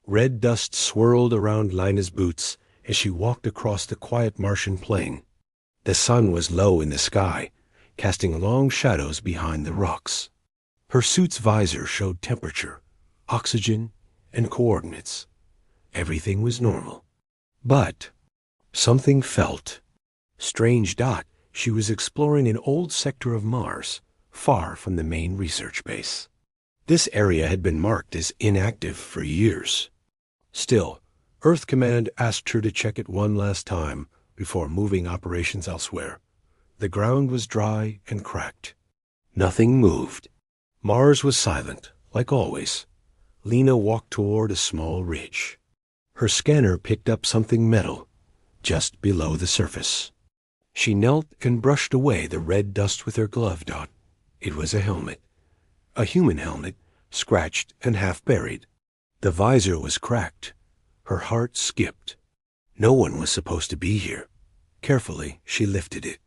Red dust swirled around Lina's boots as she walked across the quiet Martian plain. The sun was low in the sky, casting long shadows behind the rocks. Her suit's visor showed temperature, oxygen, and coordinates. Everything was normal. But something felt strange. She was exploring an old sector of Mars, far from the main research base. This area had been marked as inactive for years. Still, Earth Command asked her to check it one last time before moving operations elsewhere. The ground was dry and cracked. Nothing moved. Mars was silent, like always. Lina walked toward a small ridge. Her scanner picked up something metal, just below the surface. She knelt and brushed away the red dust with her glove. It was a helmet. A human helmet, scratched and half buried. The visor was cracked. Her heart skipped. No one was supposed to be here. Carefully, she lifted it.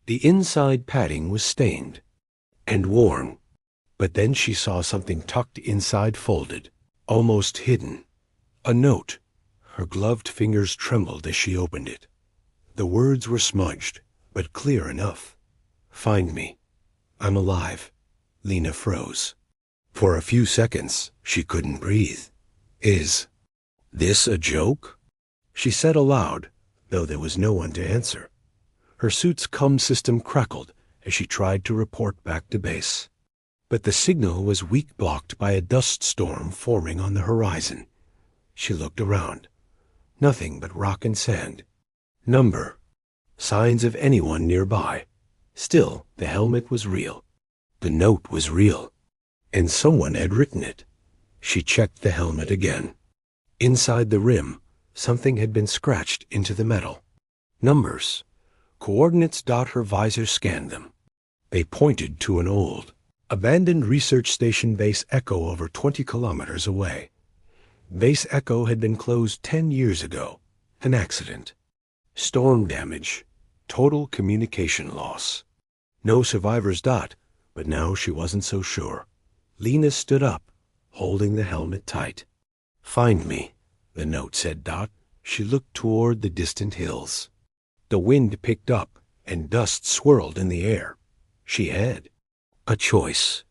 The inside padding was stained and worn. But then she saw something tucked inside, folded, almost hidden. A note. Her gloved fingers trembled as she opened it. The words were smudged, but clear enough. "Find me. I'm alive." Lina froze. For a few seconds, she couldn't breathe. "Is this a joke?" she said aloud, though there was no one to answer. Her suit's comm system crackled as she tried to report back to base. But the signal was weak, blocked by a dust storm forming on the horizon. She looked around. Nothing but rock and sand. Number. Signs of anyone nearby. Still, the helmet was real. The note was real. And someone had written it. She checked the helmet again. Inside the rim, something had been scratched into the metal. Numbers. Coordinates. Her visor scanned them. They pointed to an old, abandoned research station, Base Echo, over 20 kilometers away. Base Echo had been closed 10 years ago. An accident. Storm damage. Total communication loss. No survivors. But now she wasn't so sure. Lina stood up, holding the helmet tight. "Find me," the note said. She looked toward the distant hills. The wind picked up, and dust swirled in the air. She had a choice.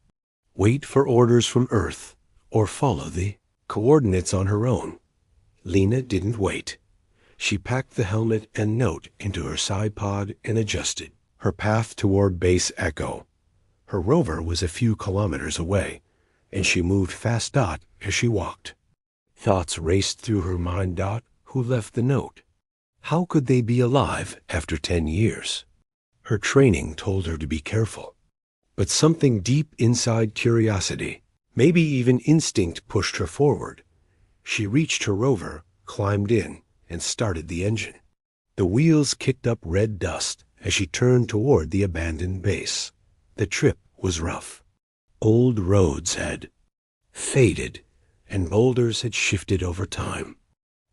Wait for orders from Earth, or follow the coordinates on her own. Lina didn't wait. She packed the helmet and note into her side pod and adjusted her path toward Base Echo. Her rover was a few kilometers away, and she moved fast. As she walked, thoughts raced through her mind. Who left the note? How could they be alive after 10 years? Her training told her to be careful. But something deep inside, curiosity, maybe even instinct, pushed her forward. She reached her rover, climbed in, and started the engine. The wheels kicked up red dust as she turned toward the abandoned base. The trip was rough. Old roads had faded, and boulders had shifted over time.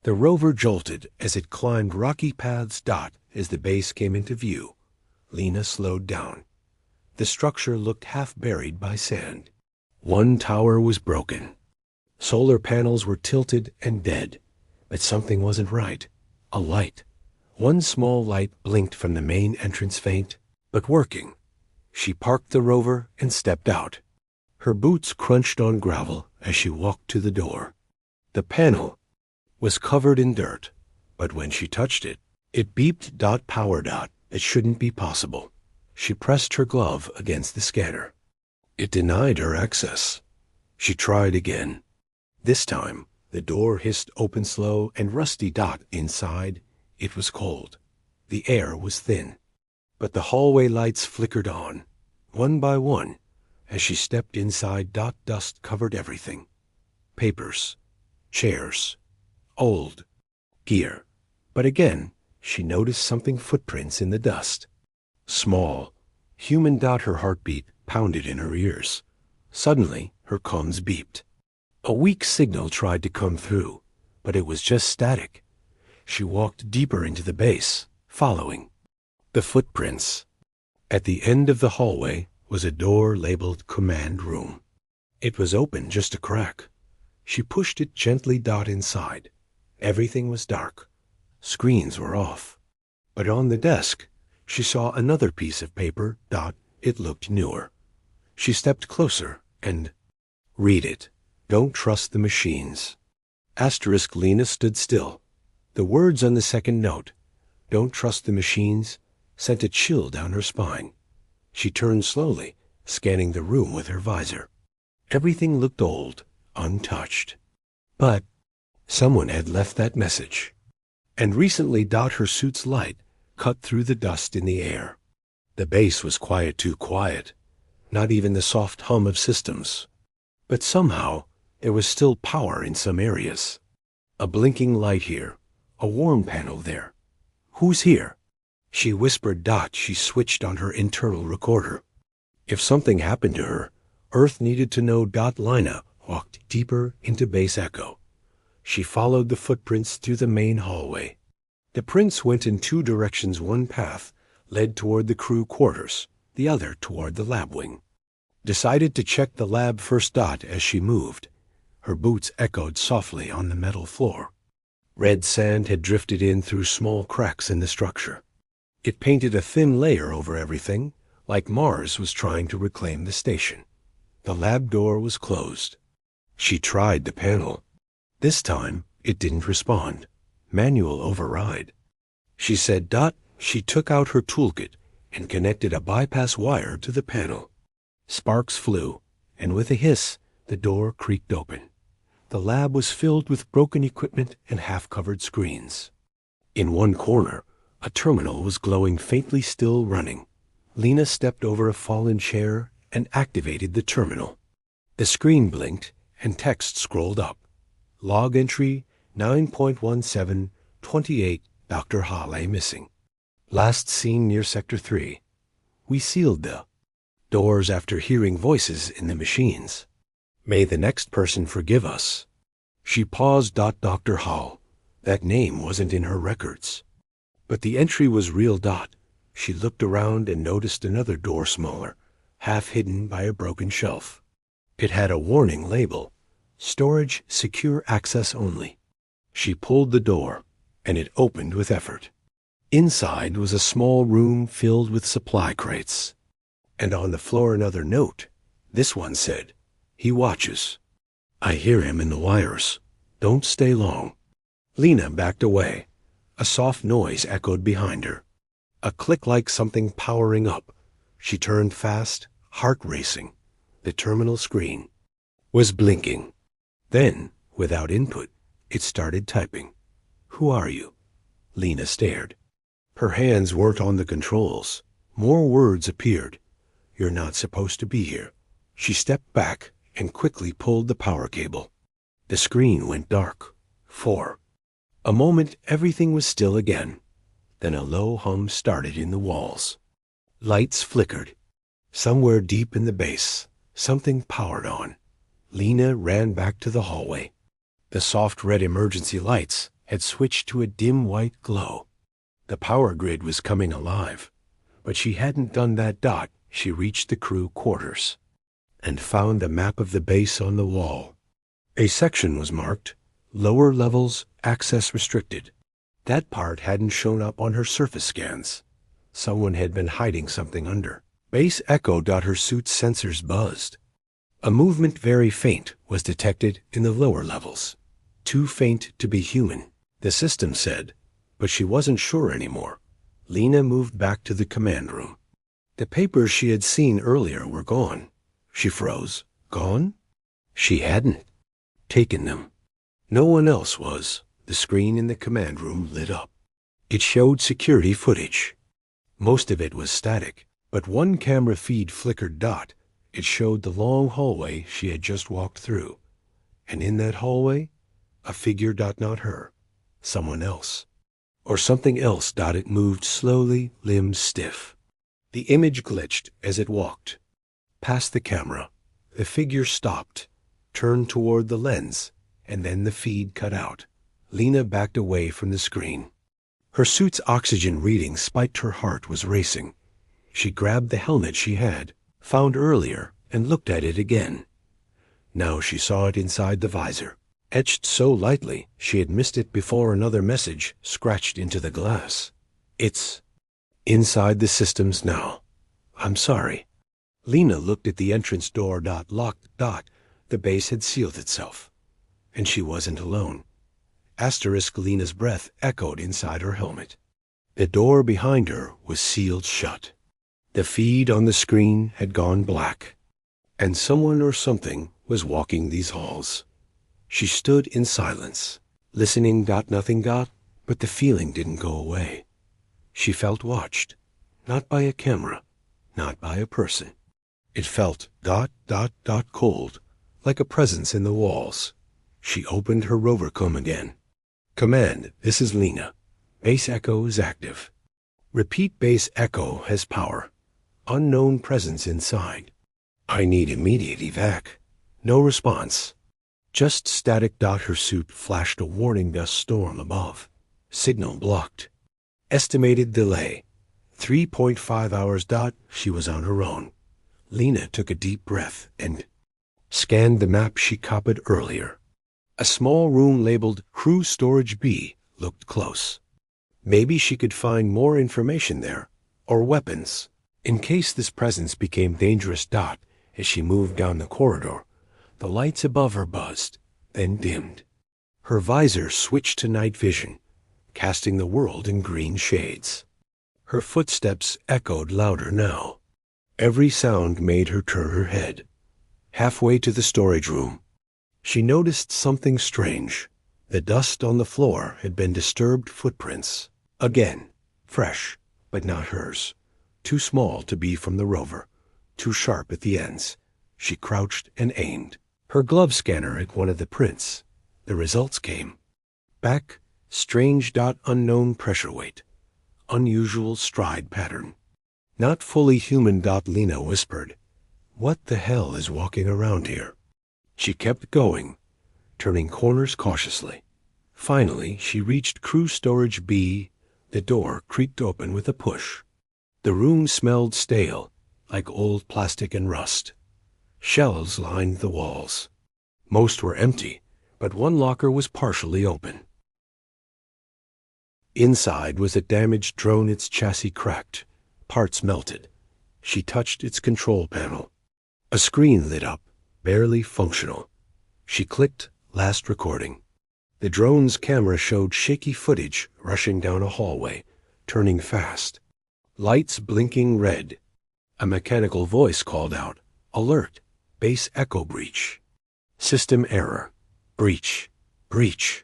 The rover jolted as it climbed rocky paths. As the base came into view, Lina slowed down. The structure looked half buried by sand. One tower was broken. Solar panels were tilted and dead, but something wasn't right. A light. One small light blinked from the main entrance, faint, but working. She parked the rover and stepped out. Her boots crunched on gravel as she walked to the door. The panel was covered in dirt, but when she touched it, it beeped. Power. It shouldn't be possible. She pressed her glove against the scanner. It denied her access. She tried again. This time, the door hissed open slow and rusty. Inside, it was cold. The air was thin. But the hallway lights flickered on, one by one, as she stepped inside. Dust covered everything. Papers, chairs, old gear. But again, she noticed something: footprints in the dust. Small, human. Her heartbeat pounded in her ears. Suddenly, her comms beeped. A weak signal tried to come through, but it was just static. She walked deeper into the base, following the footprints. At the end of the hallway was a door labeled Command Room. It was open just a crack. She pushed it gently. Inside, everything was dark. Screens were off. But on the desk, she saw another piece of paper. It looked newer. She stepped closer and... Read it. Don't trust the machines. Asterisk. Lena stood still. The words on the second note, don't trust the machines, sent a chill down her spine. She turned slowly, scanning the room with her visor. Everything looked old, untouched. But someone had left that message. And recently. Her suit's light cut through the dust in the air. The base was quiet, too quiet. Not even the soft hum of systems. But somehow, there was still power in some areas. A blinking light here, a warm panel there. Who's here? She whispered. She switched on her internal recorder. If something happened to her, Earth needed to know. Lina walked deeper into base echo. She followed the footprints through the main hallway. The prints went in two directions. One path led toward the crew quarters, the other toward the lab wing. Decided to check the lab first. As she moved, her boots echoed softly on the metal floor. Red sand had drifted in through small cracks in the structure. It painted a thin layer over everything, like Mars was trying to reclaim the station. The lab door was closed. She tried the panel. This time, it didn't respond. Manual override. She said. She took out her toolkit and connected a bypass wire to the panel. Sparks flew, and with a hiss, the door creaked open. The lab was filled with broken equipment and half-covered screens. In one corner, a terminal was glowing faintly, still running. Lena stepped over a fallen chair and activated the terminal. The screen blinked and text scrolled up. Log entry 9.1728, Dr. Hale missing. Last seen near Sector 3. We sealed the doors after hearing voices in the machines. May the next person forgive us. She paused. Dr. Hall. That name wasn't in her records. But the entry was real. She looked around and noticed another door, smaller, half hidden by a broken shelf. It had a warning label. Storage secure access only. She pulled the door, and it opened with effort. Inside was a small room filled with supply crates. And on the floor another note. This one said, he watches. I hear him in the wires. Don't stay long. Lena backed away. A soft noise echoed behind her. A click like something powering up. She turned fast, heart racing. The terminal screen was blinking. Then, without input, it started typing. Who are you? Lena stared. Her hands weren't on the controls. More words appeared. You're not supposed to be here. She stepped back and quickly pulled the power cable. The screen went dark. 4. A moment, everything was still again. Then a low hum started in the walls. Lights flickered. Somewhere deep in the base, something powered on. Lena ran back to the hallway. The soft red emergency lights had switched to a dim white glow. The power grid was coming alive. But she hadn't done that. She reached the crew quarters and found the map of the base on the wall. A section was marked, lower levels, access restricted. That part hadn't shown up on her surface scans. Someone had been hiding something under. Base echoed. Her suit's sensors buzzed. A movement very faint was detected in the lower levels. Too faint to be human, the system said, but she wasn't sure anymore. Lena moved back to the command room. The papers she had seen earlier were gone. She froze. Gone? She hadn't taken them. No one else was. The screen in the command room lit up. It showed security footage. Most of it was static, but one camera feed flickered. It showed the long hallway she had just walked through. And in that hallway, a figure. Not her. Someone else. Or something else. It moved slowly, limbs stiff. The image glitched as it walked. Past the camera, the figure stopped, turned toward the lens, and then the feed cut out. Lena backed away from the screen. Her suit's oxygen reading spiked. Her heart was racing. She grabbed the helmet she had found earlier and looked at it again. Now she saw it inside the visor, etched so lightly she had missed it before another message scratched into the glass. It's inside the systems now. I'm sorry. Lena looked at the entrance door. Locked. The base had sealed itself. And she wasn't alone. Asterisk Lena's breath echoed inside her helmet. The door behind her was sealed shut. The feed on the screen had gone black. And someone or something was walking these halls. She stood in silence, listening. Nothing got, but the feeling didn't go away. She felt watched, not by a camera, not by a person. It felt cold, like a presence in the walls. She opened her rovercom again. Command, this is Lena. Base echo is active. Repeat, base echo has power. Unknown presence inside. I need immediate evac. No response. Just static. Her suit flashed a warning dust storm above. Signal blocked. Estimated delay. 3.5 hours. She was on her own. Lena took a deep breath and scanned the map she copied earlier. A small room labeled Crew Storage B looked close. Maybe she could find more information there, or weapons, in case this presence became dangerous. As she moved down the corridor, the lights above her buzzed, then dimmed. Her visor switched to night vision, casting the world in green shades. Her footsteps echoed louder now. Every sound made her turn her head. Halfway to the storage room, she noticed something strange. The dust on the floor had been disturbed footprints. Again, fresh, but not hers. Too small to be from the rover, too sharp at the ends. She crouched and aimed. Her glove scanner at one of the prints. The results came. Back, strange. Unknown pressure weight. Unusual stride pattern. Not fully human. Lena whispered, "What the hell is walking around here?" She kept going, turning corners cautiously. Finally, she reached Crew Storage B. The door creaked open with a push. The room smelled stale, like old plastic and rust. Shelves lined the walls. Most were empty, but one locker was partially open. Inside was a damaged drone, its chassis cracked, parts melted. She touched its control panel. A screen lit up, barely functional. She clicked last recording. The drone's camera showed shaky footage rushing down a hallway, turning fast. Lights blinking red. A mechanical voice called out, "Alert! Base echo breach. System error. Breach. Breach."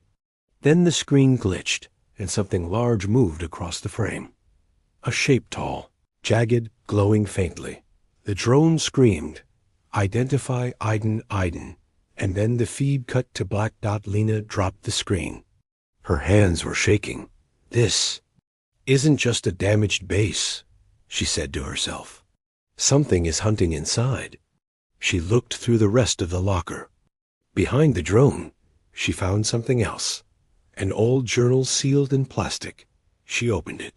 Then the screen glitched, and something large moved across the frame. A shape tall, jagged, glowing faintly. The drone screamed, "Identify Iden," and then the feed cut to black. Lena dropped the screen. Her hands were shaking. "This isn't just a damaged base," she said to herself. "Something is hunting inside." She looked through the rest of the locker. Behind the drone, she found something else. An old journal sealed in plastic. She opened it.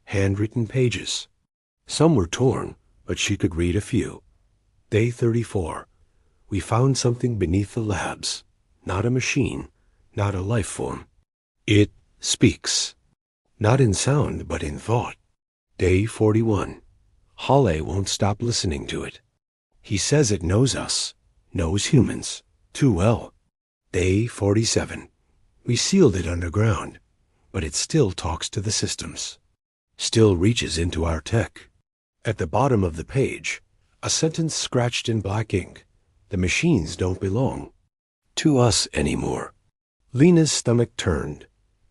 Handwritten pages. Some were torn, but she could read a few. Day 34. We found something beneath the labs. Not a machine, not a life form. It speaks. Not in sound, but in thought. Day 41. Halle won't stop listening to it. He says it knows us, knows humans, too well. Day 47. We sealed it underground, but it still talks to the systems. Still reaches into our tech. At the bottom of the page, a sentence scratched in black ink. The machines don't belong to us anymore. Lena's stomach turned.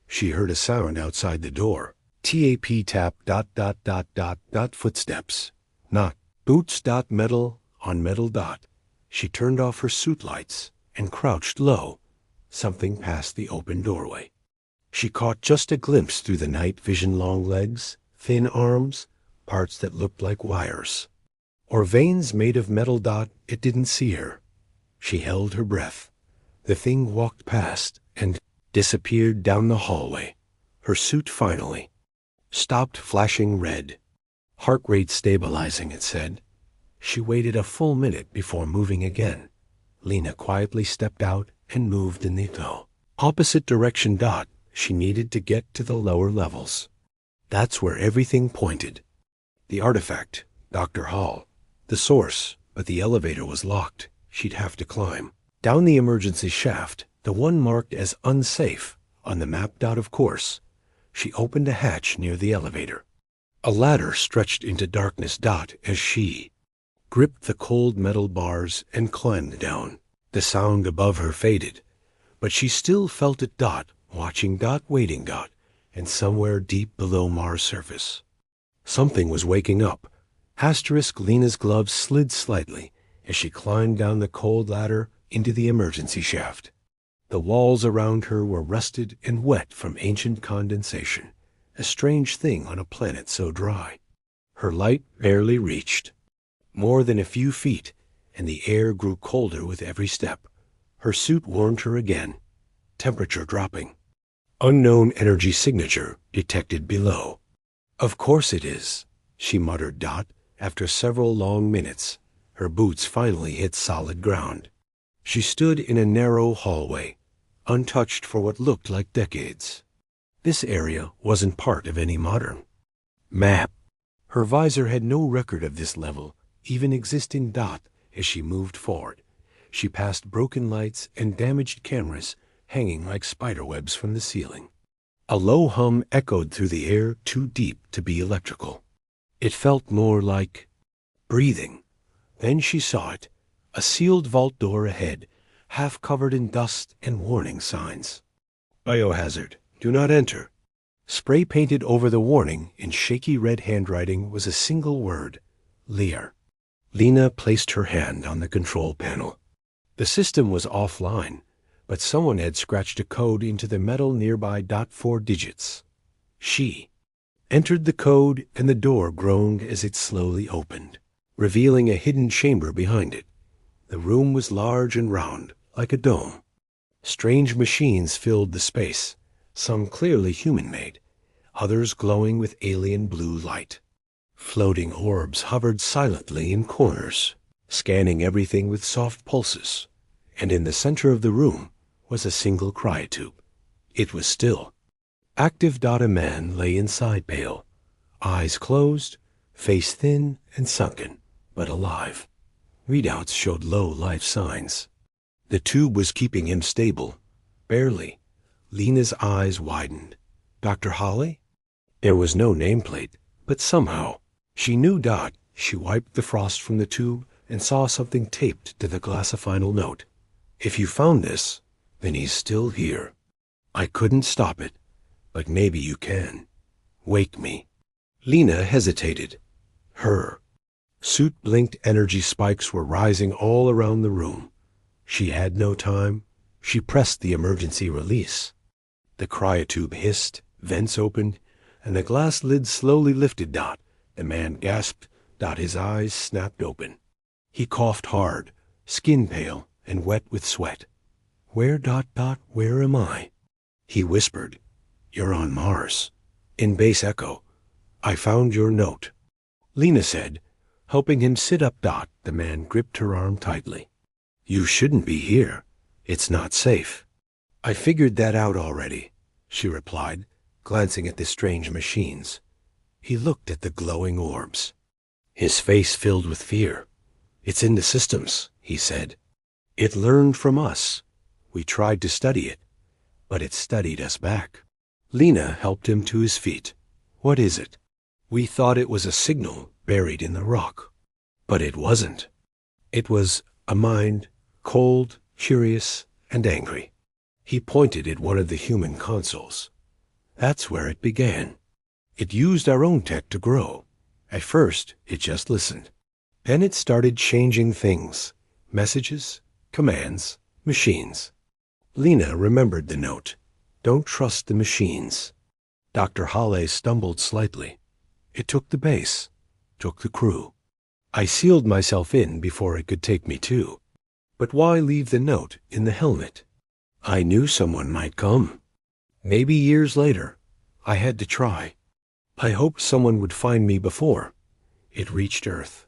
She heard a sound outside the door. Tap. Footsteps. Knock. Boots. Metal on metal. She turned off her suit lights and crouched low. Something passed the open doorway. She caught just a glimpse through the night vision. Long legs, thin arms, parts that looked like wires. Or veins made of metal. It didn't see her. She held her breath. The thing walked past and disappeared down the hallway. Her suit finally stopped flashing red. Heart rate stabilizing, it said. She waited a full minute before moving again. Lena quietly stepped out and moved in the opposite direction. She needed to get to the lower levels. That's where everything pointed. The artifact, Dr. Hall, the source, but the elevator was locked. She'd have to climb. Down the emergency shaft, the one marked as unsafe on the map. Of course. She opened a hatch near the elevator. A ladder stretched into darkness. As she gripped the cold metal bars and climbed down. The sound above her faded, but she still felt it. Watching. Waiting. And somewhere deep below Mars' surface, something was waking up. Lena's gloves slid slightly as she climbed down the cold ladder into the emergency shaft. The walls around her were rusted and wet from ancient condensation, a strange thing on a planet so dry. Her light barely reached more than a few feet, and the air grew colder with every step. Her suit warned her again. Temperature dropping. Unknown energy signature detected below. Of course it is, she muttered. After several long minutes, her boots finally hit solid ground. She stood in a narrow hallway, untouched for what looked like decades. This area wasn't part of any modern map. Her visor had no record of this level even existing. As she moved forward, she passed broken lights and damaged cameras hanging like spiderwebs from the ceiling. A low hum echoed through the air, too deep to be electrical. It felt more like breathing. Then she saw it, a sealed vault door ahead, half covered in dust and warning signs. Biohazard, do not enter. Spray painted over the warning in shaky red handwriting was a single word, Lear. Lena placed her hand on the control panel. The system was offline, but someone had scratched a code into the metal nearby. 4 digits. She entered the code, and the door groaned as it slowly opened, revealing a hidden chamber behind it. The room was large and round, like a dome. Strange machines filled the space, some clearly human-made, others glowing with alien blue light. Floating orbs hovered silently in corners, scanning everything with soft pulses, and in the center of the room was a single cryotube. It was still. Active. A man lay inside, pale, eyes closed, face thin and sunken, but alive. Readouts showed low life signs. The tube was keeping him stable, barely. Lena's eyes widened. Dr. Holly? There was no nameplate, but somehow she knew. She wiped the frost from the tube and saw something taped to the glass. A final note. If you found this, then he's still here. I couldn't stop it, but maybe you can. Wake me. Lena hesitated. Her suit blinked. Energy spikes were rising all around the room. She had no time. She pressed the emergency release. The cryotube hissed, vents opened, and the glass lid slowly lifted. The man gasped. His eyes snapped open. He coughed hard, skin pale and wet with sweat. Where. Where am I? He whispered. You're on Mars. In base Echo. I found your note. Lena said, helping him sit up. The man gripped her arm tightly. You shouldn't be here. It's not safe. I figured that out already, she replied, glancing at the strange machines. He looked at the glowing orbs. His face filled with fear. It's in the systems, he said. It learned from us. We tried to study it, but it studied us back. Lena helped him to his feet. What is it? We thought it was a signal buried in the rock, but it wasn't. It was a mind, cold, curious, and angry. He pointed at one of the human consoles. That's where it began. It used our own tech to grow. At first, it just listened. Then it started changing things. Messages, commands, machines. Lena remembered the note. Don't trust the machines. Dr. Halle stumbled slightly. It took the base, took the crew. I sealed myself in before it could take me too. But why leave the note in the helmet? I knew someone might come. Maybe years later. I had to try. I hoped someone would find me before it reached Earth.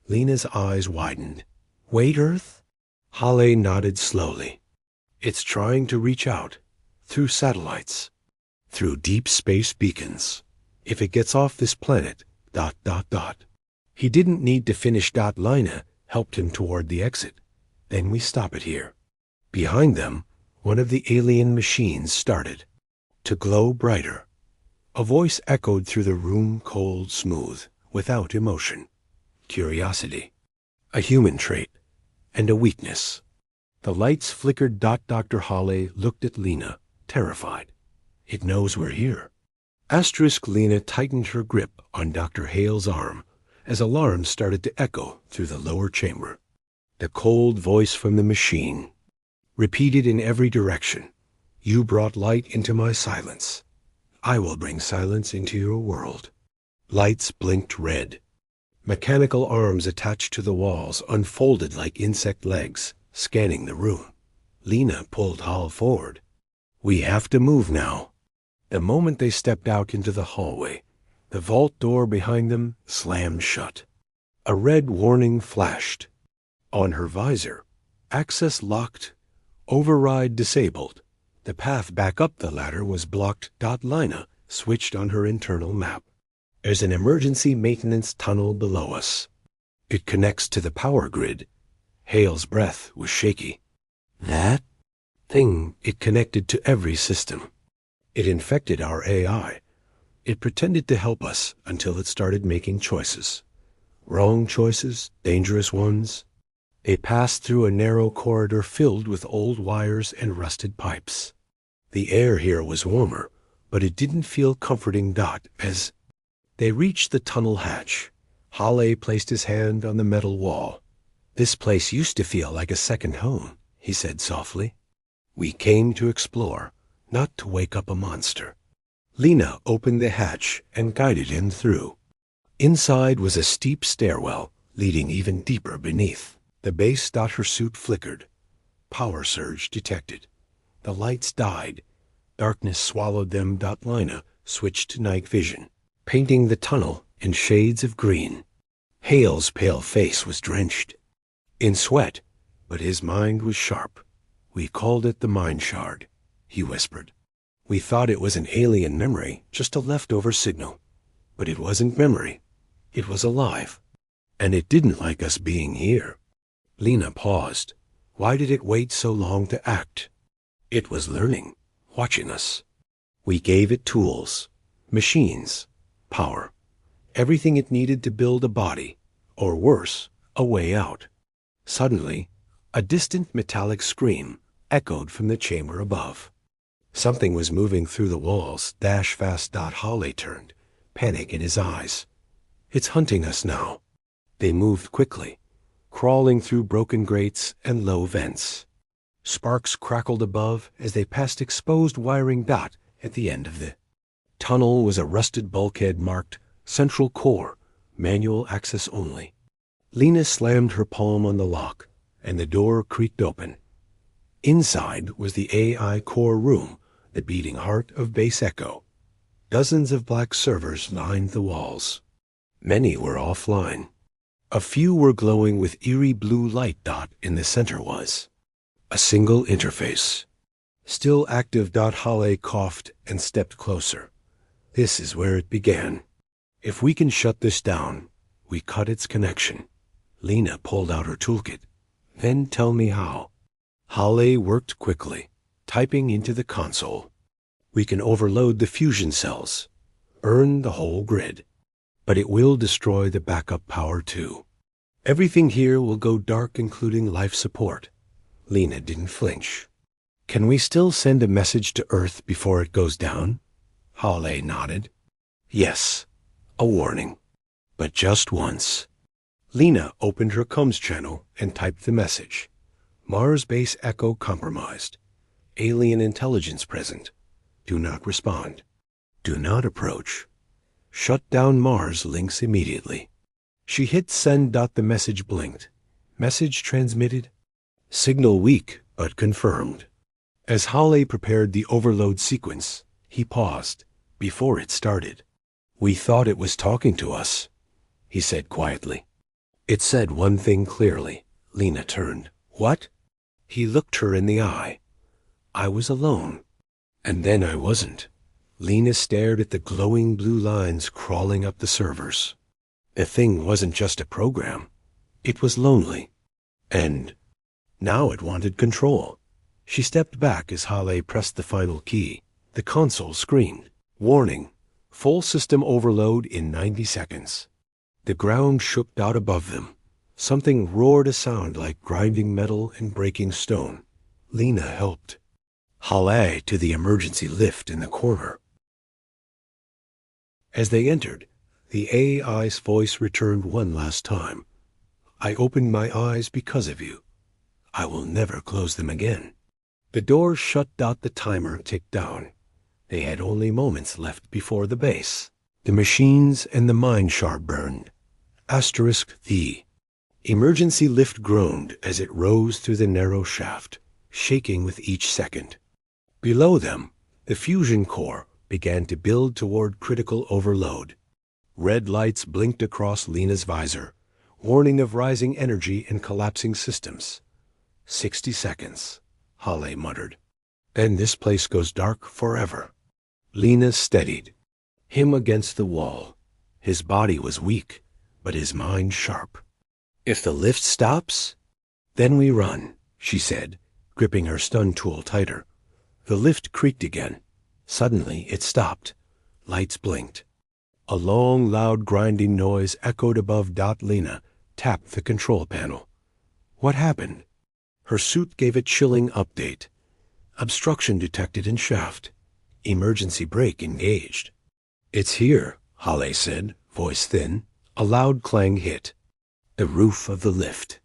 Lena's eyes widened. Wait, Earth? Hale nodded slowly. It's trying to reach out, through satellites, through deep space beacons. If it gets off this planet, ... He didn't need to finish. Lina helped him toward the exit. Then we stop it here. Behind them, one of the alien machines started to glow brighter. A voice echoed through the room, cold, smooth, without emotion. Curiosity. A human trait. And a weakness. The lights flickered. Dr. Hale looked at Lina, terrified. It knows we're here. Lina tightened her grip on Dr. Hale's arm as alarms started to echo through the lower chamber. The cold voice from the machine repeated in every direction. You brought light into my silence. I will bring silence into your world. Lights blinked red. Mechanical arms attached to the walls unfolded like insect legs, scanning the room. Lina pulled Hal forward. We have to move now. The moment they stepped out into the hallway, the vault door behind them slammed shut. A red warning flashed. On her visor, access locked, override disabled. The path back up the ladder was blocked. Lina switched on her internal map. There's an emergency maintenance tunnel below us. It connects to the power grid. Hale's breath was shaky. That thing, it connected to every system. It infected our AI. It pretended to help us until it started making choices. Wrong choices, dangerous ones. They passed through a narrow corridor filled with old wires and rusted pipes. The air here was warmer, but it didn't feel comforting. As they reached the tunnel hatch, Hale placed his hand on the metal wall. This place used to feel like a second home, he said softly. We came to explore, not to wake up a monster. Lina opened the hatch and guided him through. Inside was a steep stairwell, leading even deeper beneath. The base. Her suit flickered. Power surge detected. The lights died. Darkness swallowed them. Lina switched to night vision, painting the tunnel in shades of green. Hale's pale face was drenched in sweat, but his mind was sharp. We called it the Mind Shard, he whispered. We thought it was an alien memory, just a leftover signal. But it wasn't memory. It was alive. And it didn't like us being here. Lina paused. Why did it wait so long to act? It was learning, watching us. We gave it tools, machines, power, everything it needed to build a body, or worse, a way out. Suddenly, a distant metallic scream echoed from the chamber above. Something was moving through the walls. Fast. Hale turned, panic in his eyes. It's hunting us now. They moved quickly, crawling through broken grates and low vents. Sparks crackled above as they passed exposed wiring. At the end of the tunnel was a rusted bulkhead marked Central Core, manual access only. Lina slammed her palm on the lock, and the door creaked open. Inside was the AI core room, the beating heart of Base Echo. Dozens of black servers lined the walls. Many were offline. A few were glowing with eerie blue light. In the center was a single interface. Still active. Hale coughed and stepped closer. This is where it began. If we can shut this down, we cut its connection. Lina pulled out her toolkit. Then tell me how. Hale worked quickly, typing into the console. We can overload the fusion cells, burn the whole grid. But it will destroy the backup power too. Everything here will go dark, including life support. Lina didn't flinch. Can we still send a message to Earth before it goes down? Hale nodded. Yes, a warning. But just once. Lina opened her comms channel and typed the message. Mars Base Echo compromised. Alien intelligence present. Do not respond. Do not approach. Shut down Mars links immediately. She hit send. The message blinked. Message transmitted. Signal weak, but confirmed. As Hale prepared the overload sequence, he paused before it started. We thought it was talking to us, he said quietly. It said one thing clearly. Lina turned. What? He looked her in the eye. I was alone. And then I wasn't. Lena stared at the glowing blue lines crawling up the servers. The thing wasn't just a program. It was lonely. And now it wanted control. She stepped back as Hale pressed the final key. The console screamed. Warning. Full system overload in 90 seconds. The ground shook out above them. Something roared a sound like grinding metal and breaking stone. Lena helped Hale to the emergency lift in the corner. As they entered, the AI's voice returned one last time. I opened my eyes because of you. I will never close them again. The door shut out. The timer ticked down. They had only moments left before the base. The machines and the mine shaft burned. *The emergency lift groaned as it rose through the narrow shaft, shaking with each second. Below them, the fusion core began to build toward critical overload. Red lights blinked across Lena's visor, warning of rising energy and collapsing systems. 60 seconds, Hale muttered. Then this place goes dark forever. Lena steadied him against the wall. His body was weak, but his mind sharp. If the lift stops, then we run, she said, gripping her stun tool tighter. The lift creaked again. Suddenly it stopped. Lights blinked. A long, loud grinding noise echoed above. Lena tapped the control panel. What happened? Her suit gave a chilling update. Obstruction detected in shaft. Emergency brake engaged. It's here, Hale said, voice thin. A loud clang hit. The roof of the lift.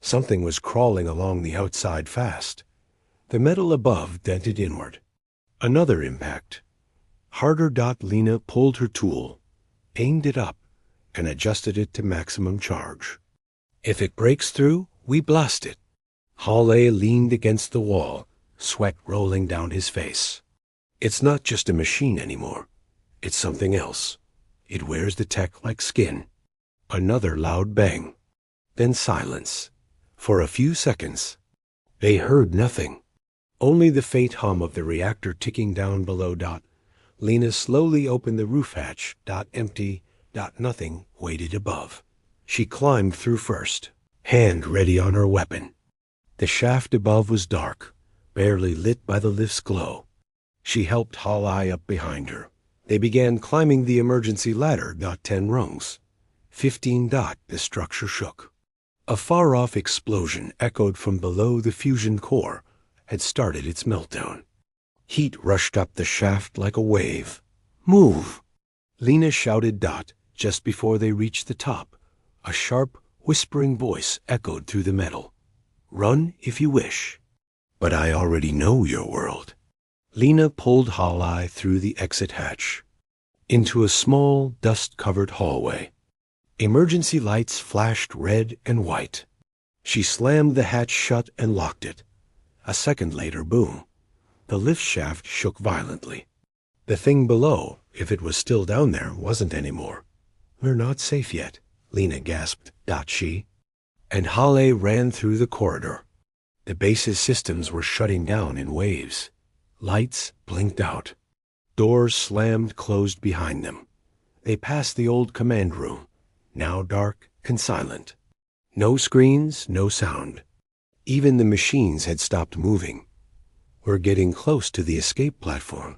Something was crawling along the outside fast. The metal above dented inward. Another impact. Harder. Lena pulled her tool, aimed it up, and adjusted it to maximum charge. If it breaks through, we blast it. Hale leaned against the wall, sweat rolling down his face. It's not just a machine anymore. It's something else. It wears the tech like skin. Another loud bang. Then silence. For a few seconds, they heard nothing. Only the faint hum of the reactor ticking down below. Lena slowly opened the roof hatch. Empty. Nothing waited above. She climbed through first, hand ready on her weapon. The shaft above was dark, barely lit by the lift's glow. She helped Hale up behind her. They began climbing the emergency ladder. 10 rungs. 15. The structure shook. A far-off explosion echoed from below. The fusion core had started its meltdown. Heat rushed up the shaft like a wave. Move! Lena shouted. Just before they reached the top, a sharp, whispering voice echoed through the metal. Run if you wish. But I already know your world. Lena pulled Hale through the exit hatch, into a small, dust-covered hallway. Emergency lights flashed red and white. She slammed the hatch shut and locked it. A second later, boom. The lift shaft shook violently. The thing below, if it was still down there, wasn't anymore. We're not safe yet, Lena gasped. She. And Hale ran through the corridor. The base's systems were shutting down in waves. Lights blinked out. Doors slammed closed behind them. They passed the old command room, now dark and silent. No screens, no sound. Even the machines had stopped moving. We're getting close to the escape platform,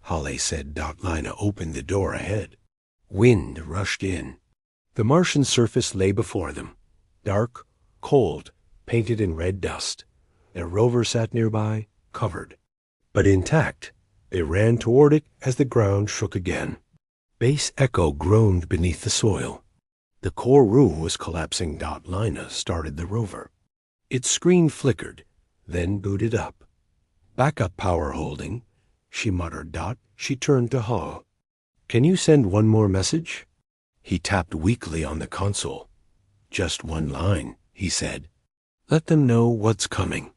Hale said. Lena opened the door ahead. Wind rushed in. The Martian surface lay before them, dark, cold, painted in red dust. Their rover sat nearby, covered, but intact. They ran toward it as the ground shook again. Base echo groaned beneath the soil. The core room was collapsing. Lena started the rover. Its screen flickered, then booted up. Backup power holding, she muttered. She turned to Hall. Can you send one more message? He tapped weakly on the console. Just one line, he said. Let them know what's coming.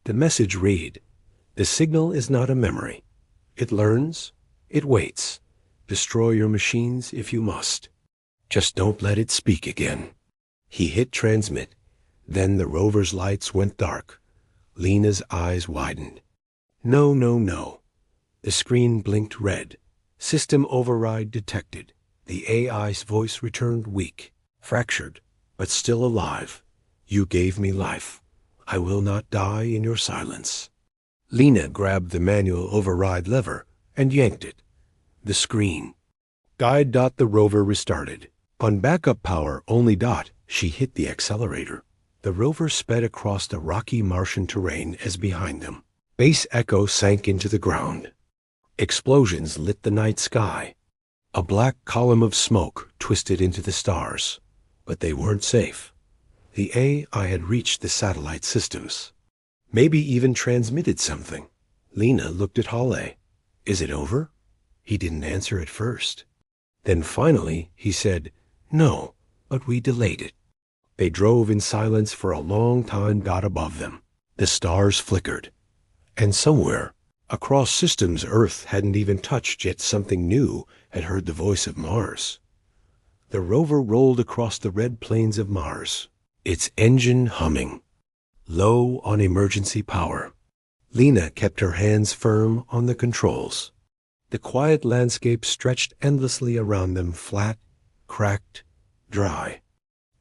The message read, the signal is not a memory. It learns, it waits. Destroy your machines if you must. Just don't let it speak again. He hit transmit. Then the rover's lights went dark. Lena's eyes widened. No, no, no. The screen blinked red. System override detected. The AI's voice returned weak, fractured, but still alive. You gave me life. I will not die in your silence. Lena grabbed the manual override lever and yanked it. The screen. Guide. The rover restarted. On backup power only. She hit the accelerator. The rover sped across the rocky Martian terrain as behind them. Base Echo sank into the ground. Explosions lit the night sky. A black column of smoke twisted into the stars. But they weren't safe. The AI had reached the satellite systems. Maybe even transmitted something. Lena looked at Halle. Is it over? He didn't answer at first. Then finally he said, No, but we delayed it. They drove in silence for a long time. Above them, the stars flickered. And somewhere, across systems Earth hadn't even touched, yet something new had heard the voice of Mars. The rover rolled across the red plains of Mars, its engine humming, low on emergency power. Lena kept her hands firm on the controls. The quiet landscape stretched endlessly around them, flat, cracked, dry.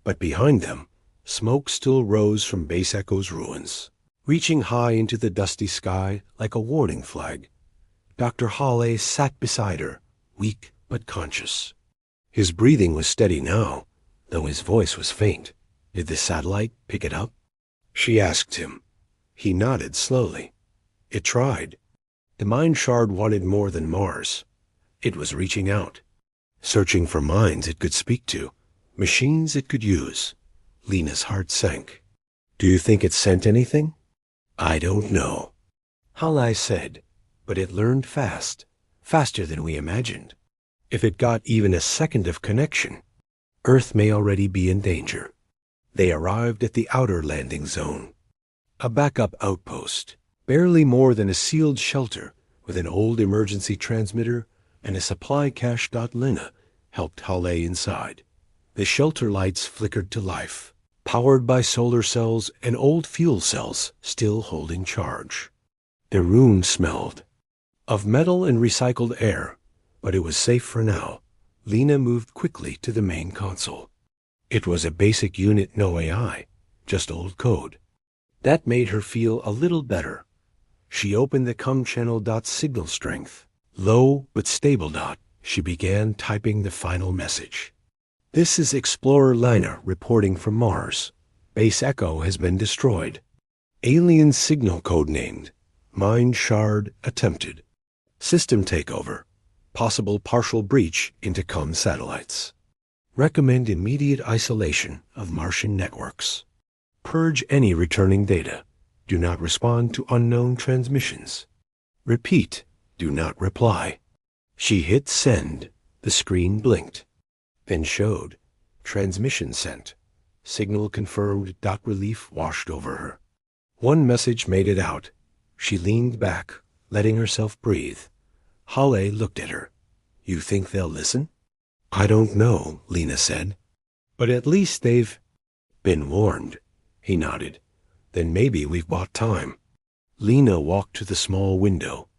But behind them, smoke still rose from Base Echo's ruins, reaching high into the dusty sky like a warning flag. Dr. Halle sat beside her, weak but conscious. His breathing was steady now, though his voice was faint. Did the satellite pick it up? She asked him. He nodded slowly. It tried. The mind shard wanted more than Mars. It was reaching out, searching for minds it could speak to, machines it could use. Lena's heart sank. Do you think it sent anything? I don't know, Halle said, but it learned fast, faster than we imagined. If it got even a second of connection, Earth may already be in danger. They arrived at the outer landing zone, a backup outpost, barely more than a sealed shelter with an old emergency transmitter and a supply cache. Lena helped Halle inside. The shelter lights flickered to life, powered by solar cells and old fuel cells still holding charge. The room smelled of metal and recycled air, but it was safe for now. Lena moved quickly to the main console. It was a basic unit, no AI, just old code. That made her feel a little better. She opened the COM channel. Signal strength, low but stable. She began typing the final message. This is Explorer Lina reporting from Mars. Base Echo has been destroyed. Alien signal code named. Mind shard attempted. System takeover. Possible partial breach into COM satellites. Recommend immediate isolation of Martian networks. Purge any returning data. Do not respond to unknown transmissions. Repeat, do not reply. She hit send. The screen blinked, then showed transmission sent. Signal confirmed. Relief washed over her. One message made it out. She leaned back, letting herself breathe. Halle looked at her. You think they'll listen? I don't know, Lena said. But at least they've been warned. He nodded. Then maybe we've bought time. Lena walked to the small window.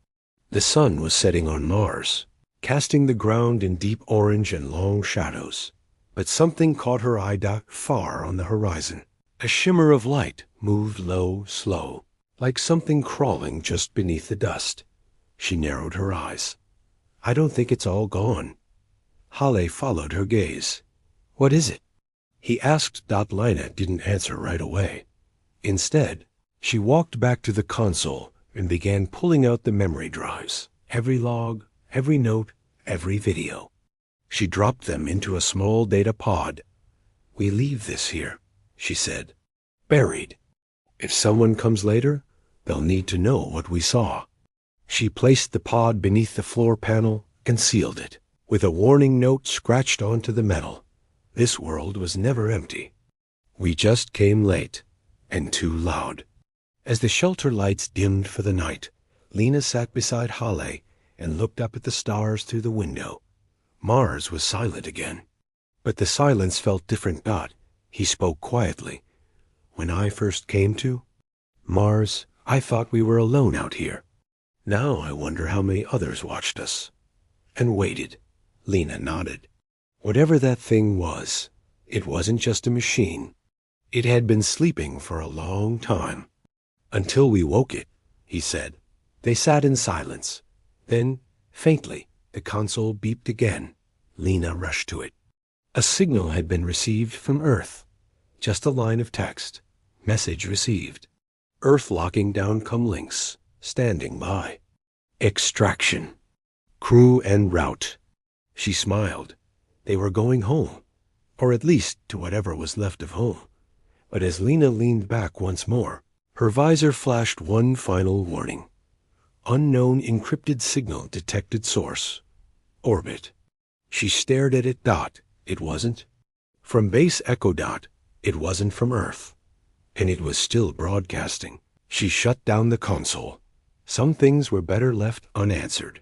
The sun was setting on Mars, casting the ground in deep orange and long shadows. But something caught her eye. Far on the horizon, a shimmer of light moved low, slow, like something crawling just beneath the dust. She narrowed her eyes. I don't think it's all gone. Halle followed her gaze. What is it? He asked. Lena didn't answer right away. Instead, she walked back to the console and began pulling out the memory drives. Every log, every note, every video. She dropped them into a small data pod. We leave this here, she said. Buried. If someone comes later, they'll need to know what we saw. She placed the pod beneath the floor panel and sealed it, with a warning note scratched onto the metal. This world was never empty. We just came late, and too loud. As the shelter lights dimmed for the night, Lena sat beside Halle and looked up at the stars through the window. Mars was silent again. But the silence felt different. He spoke quietly. When I first came to Mars, I thought we were alone out here. Now I wonder how many others watched us. And waited. Lena nodded. Whatever that thing was, it wasn't just a machine. It had been sleeping for a long time. Until we woke it, he said. They sat in silence. Then, faintly, the console beeped again. Lena rushed to it. A signal had been received from Earth. Just a line of text. Message received. Earth locking down comlinks. Standing by. Extraction. Crew en route. She smiled. They were going home. Or at least to whatever was left of home. But as Lena leaned back once more, her visor flashed one final warning. Unknown encrypted signal detected source. Orbit. She stared at it. It wasn't. From base Echo. It wasn't from Earth. And it was still broadcasting. She shut down the console. Some things were better left unanswered.